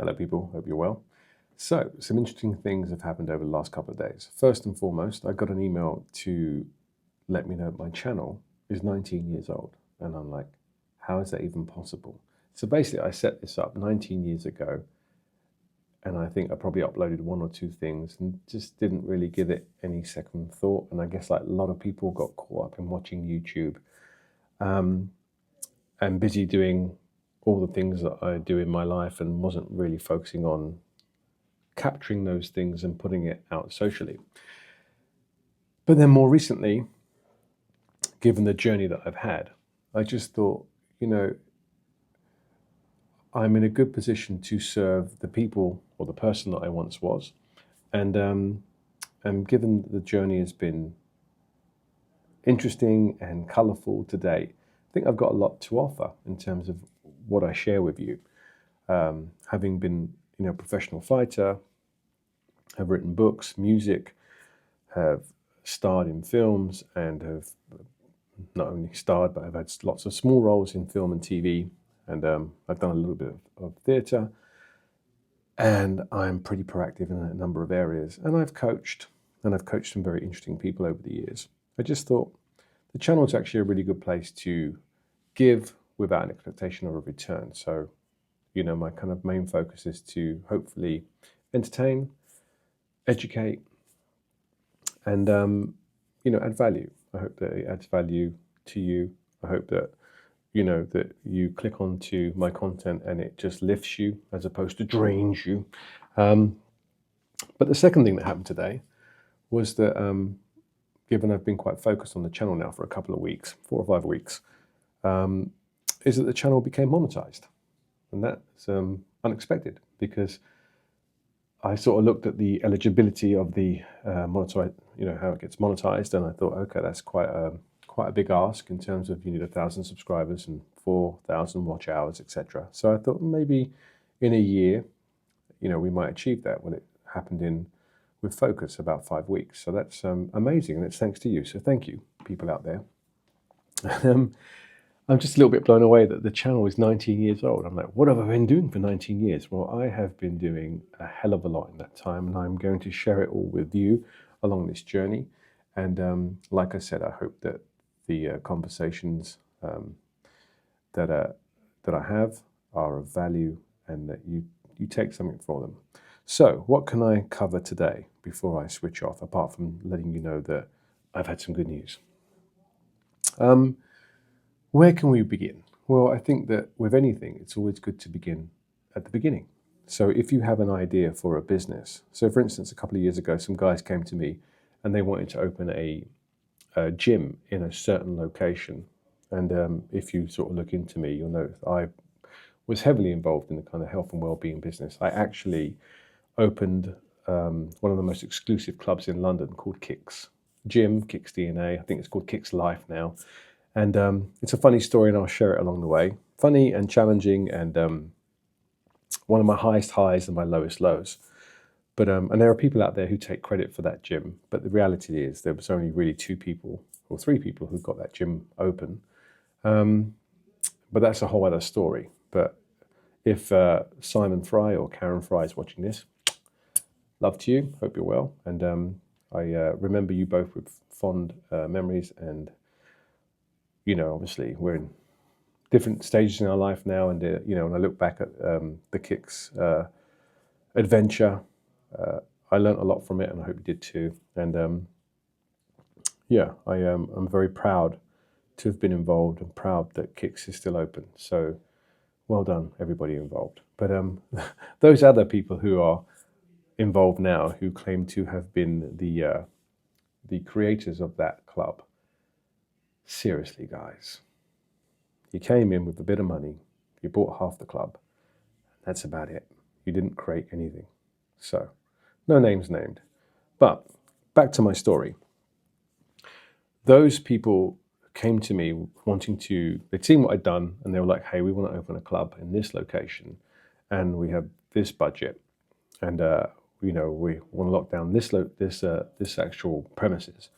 Hello people, hope you're well. So, some interesting things have happened over the last couple of days. First and foremost, I got an email to let me know my channel is 19 years old. And I'm like, how is that even possible? So basically I set this up 19 years ago, and I think I probably uploaded one or two things and just didn't really give it any second thought. And I guess like a lot of people got caught up in watching YouTube and busy doing all the things that I do in my life and wasn't really focusing on capturing those things and putting it out socially. But then more recently, given the journey that I've had, I just thought, I'm in a good position to serve the people or the person that I once was. And given the journey has been interesting and colourful to date, I think I've got a lot to offer in terms of what I share with you. Having been, a professional fighter, have written books, music, have starred in films, and have not only starred, but I've had lots of small roles in film and TV, and I've done a little bit of theatre, and I'm pretty proactive in a number of areas, and I've coached some very interesting people over the years. I just thought the channel is actually a really good place to give without an expectation of a return. So, my kind of main focus is to hopefully entertain, educate, and add value. I hope that it adds value to you. I hope that that you click onto my content and it just lifts you as opposed to drains you. But the second thing that happened today was that given I've been quite focused on the channel now for a couple of weeks, 4 or 5 weeks, is that the channel became monetized. And that's unexpected, because I sort of looked at the eligibility of the monetize, how it gets monetized, and I thought, okay, that's quite a big ask in terms of you need 1,000 subscribers and 4,000 watch hours, etc. So I thought maybe in a year, we might achieve that. When it happened with focus about 5 weeks. So that's amazing, and it's thanks to you. So thank you, people out there. I'm just a little bit blown away that the channel is 19 years old. I'm like, what have I been doing for 19 years? Well, I have been doing a hell of a lot in that time, and I'm going to share it all with you along this journey. And like I said, I hope that the conversations that I have are of value, and that you take something from them. So what can I cover today before I switch off, apart from letting you know that I've had some good news? Where can we begin? Well, I think that with anything, it's always good to begin at the beginning. So if you have an idea for a business, so for instance, a couple of years ago, some guys came to me and they wanted to open a gym in a certain location. And if you sort of look into me, you'll know I was heavily involved in the kind of health and well-being business. I actually opened one of the most exclusive clubs in London called Kicks Gym, Kicks DNA. I think it's called Kicks Life now. And it's a funny story, and I'll share it along the way. Funny and challenging, and one of my highest highs and my lowest lows. But and there are people out there who take credit for that gym. But the reality is there was only really 2 people or 3 people who got that gym open. But that's a whole other story. But if Simon Fry or Karen Fry is watching this, love to you. Hope you're well. And I remember you both with fond memories. And obviously we're in different stages in our life now, and when I look back at the Kicks adventure, I learned a lot from it, and I hope you did too. And I'm very proud to have been involved, and proud that Kicks is still open. So well done, everybody involved. But those other people who are involved now, who claim to have been the creators of that club, seriously, guys, you came in with a bit of money, you bought half the club, that's about it. You didn't create anything. So, no names named. But back to my story. Those people came to me they'd seen what I'd done, and they were like, hey, we want to open a club in this location, and we have this budget, and we want to lock down this actual premises.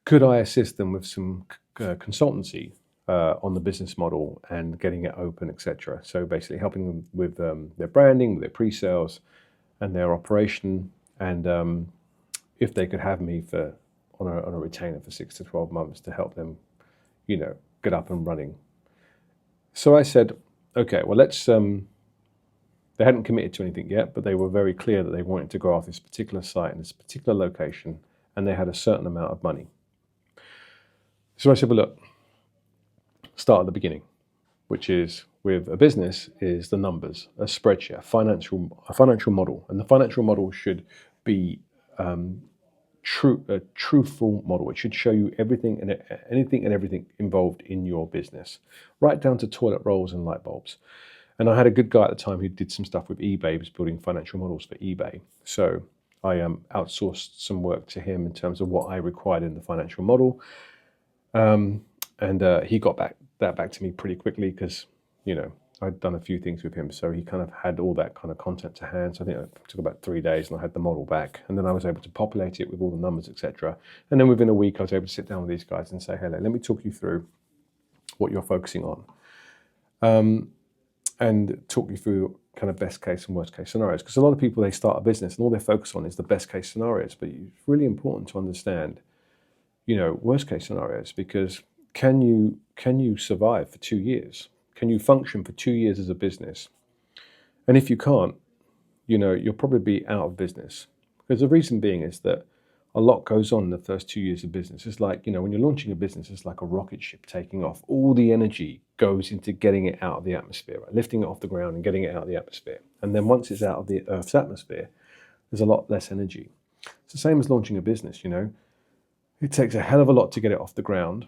Could I assist them with some consultancy on the business model and getting it open, etc. So basically helping them with their branding, their pre-sales, and their operation. And if they could have me on a retainer for 6 to 12 months to help them, get up and running. So I said, okay, well, let's. They hadn't committed to anything yet, but they were very clear that they wanted to go off this particular site in this particular location, and they had a certain amount of money. So I said, well, look, start at the beginning, which is with a business is the numbers, a spreadsheet, a financial model, and the financial model should be a truthful model. It should show you everything and anything and everything involved in your business, right down to toilet rolls and light bulbs. And I had a good guy at the time who did some stuff with eBay. He was building financial models for eBay. So I outsourced some work to him in terms of what I required in the financial model. And he got that back to me pretty quickly because, I'd done a few things with him. So he kind of had all that kind of content to hand. So I think it took about 3 days and I had the model back. And then I was able to populate it with all the numbers, etc. And then within a week, I was able to sit down with these guys and say, hey, let me talk you through what you're focusing on. And talk you through kind of best case and worst case scenarios. Because a lot of people, they start a business and all they focus on is the best case scenarios. But it's really important to understand, worst case scenarios, because can you survive for 2 years? Can you function for 2 years as a business? And if you can't, you'll probably be out of business. Because the reason being is that a lot goes on in the first 2 years of business. It's like, when you're launching a business, it's like a rocket ship taking off. All the energy goes into getting it out of the atmosphere, right? Lifting it off the ground and getting it out of the atmosphere. And then once it's out of the Earth's atmosphere, there's a lot less energy. It's the same as launching a business, It takes a hell of a lot to get it off the ground,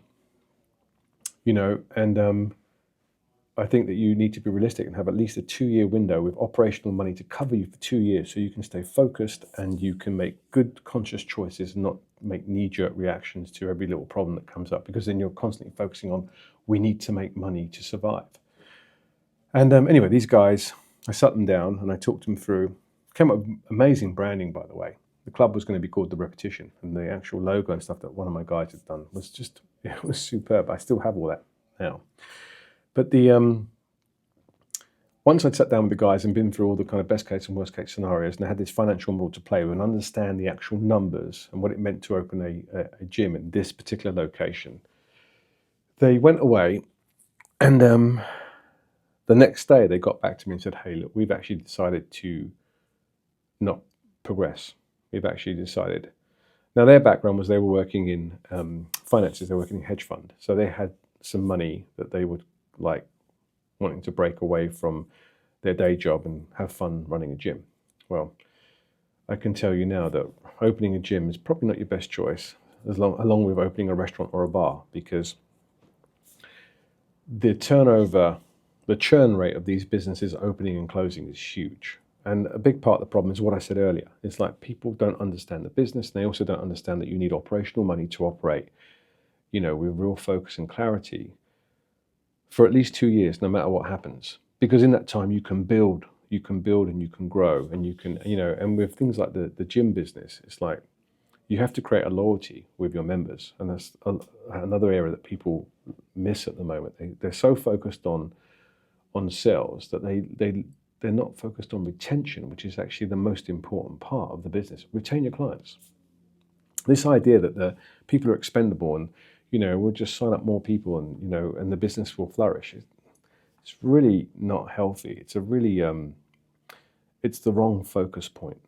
and I think that you need to be realistic and have at least a 2-year window with operational money to cover you for 2 years so you can stay focused and you can make good conscious choices and not make knee-jerk reactions to every little problem that comes up, because then you're constantly focusing on, we need to make money to survive. And anyway, these guys, I sat them down and I talked them through, came up with amazing branding, by the way. The club was going to be called The Repetition, and the actual logo and stuff that one of my guys had done was just, it was superb. I still have all that now. But once I'd sat down with the guys and been through all the kind of best case and worst case scenarios, and I had this financial model to play with and understand the actual numbers and what it meant to open a gym in this particular location, they went away, and the next day they got back to me and said, hey, look, we've actually decided to not progress. We've actually decided. Now, their background was they were working in finances. They were working in hedge fund. So they had some money that they would like wanting to break away from their day job and have fun running a gym. Well, I can tell you now that opening a gym is probably not your best choice, along with opening a restaurant or a bar, because the churn rate of these businesses opening and closing is huge. And a big part of the problem is what I said earlier. It's like people don't understand the business. And they also don't understand that you need operational money to operate, with real focus and clarity for at least 2 years, no matter what happens. Because in that time you can build and you can grow, and you can, and with things like the gym business, it's like you have to create a loyalty with your members. And that's another area that people miss at the moment. They're so focused on sales that they're not focused on retention, which is actually the most important part of the business. Retain your clients. This idea that the people are expendable and, we'll just sign up more people and, and the business will flourish. It's really not healthy. It's it's the wrong focus point.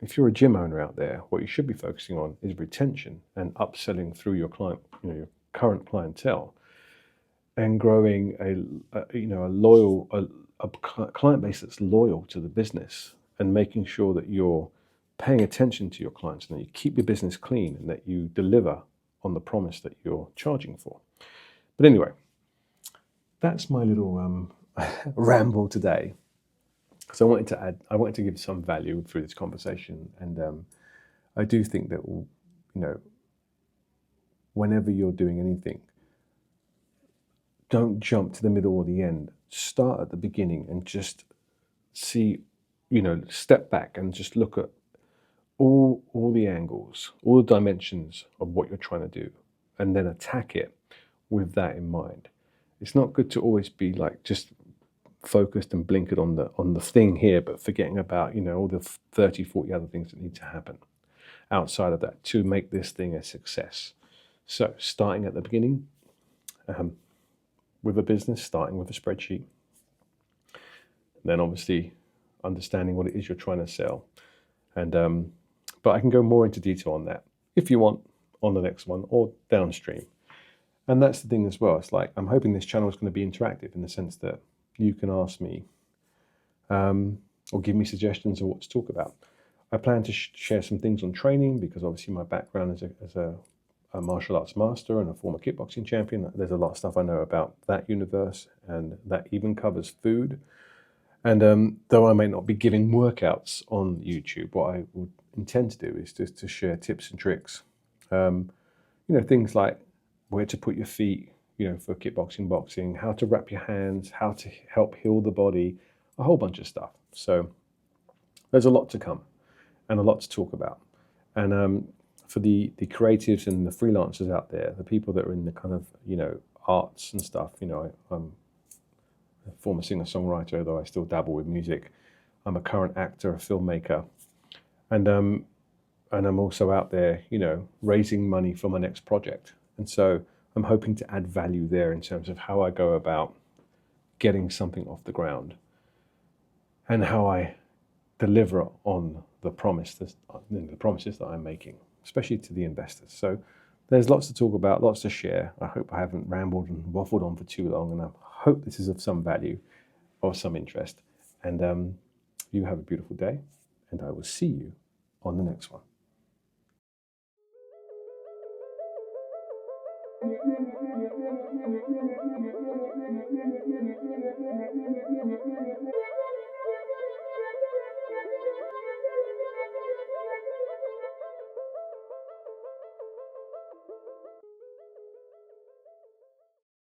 If you're a gym owner out there, what you should be focusing on is retention and upselling through your client, your current clientele, and growing a client base that's loyal to the business, and making sure that you're paying attention to your clients and that you keep your business clean and that you deliver on the promise that you're charging for. But anyway, that's my little ramble today. So I wanted to give some value through this conversation, and I do think that, whenever you're doing anything, don't jump to the middle or the end. Start at the beginning and just see, step back and just look at all the angles, all the dimensions of what you're trying to do, and then attack it with that in mind. It's not good to always be like just focused and blinkered on the thing here, but forgetting about, all the 30, 40 other things that need to happen outside of that to make this thing a success. So starting at the beginning with a business, starting with a spreadsheet, then obviously understanding what it is you're trying to sell. And but I can go more into detail on that if you want on the next one or downstream. And that's the thing as well. It's like I'm hoping this channel is going to be interactive in the sense that you can ask me or give me suggestions of what to talk about. I plan to share some things on training because obviously my background as a martial arts master and a former kickboxing champion. There's a lot of stuff I know about that universe, and that even covers food. And though I may not be giving workouts on YouTube, what I would intend to do is just to share tips and tricks. Things like where to put your feet, for kickboxing, boxing, how to wrap your hands, how to help heal the body, a whole bunch of stuff. So there's a lot to come and a lot to talk about. And for the creatives and the freelancers out there, the people that are in the kind of, arts and stuff, I'm a former singer-songwriter, though I still dabble with music. I'm a current actor, a filmmaker. And I'm also out there, raising money for my next project. And so I'm hoping to add value there in terms of how I go about getting something off the ground and how I deliver on the promises that I'm making, especially to the investors. So there's lots to talk about, lots to share. I hope I haven't rambled and waffled on for too long, and I hope this is of some value or some interest. And you have a beautiful day, and I will see you on the next one.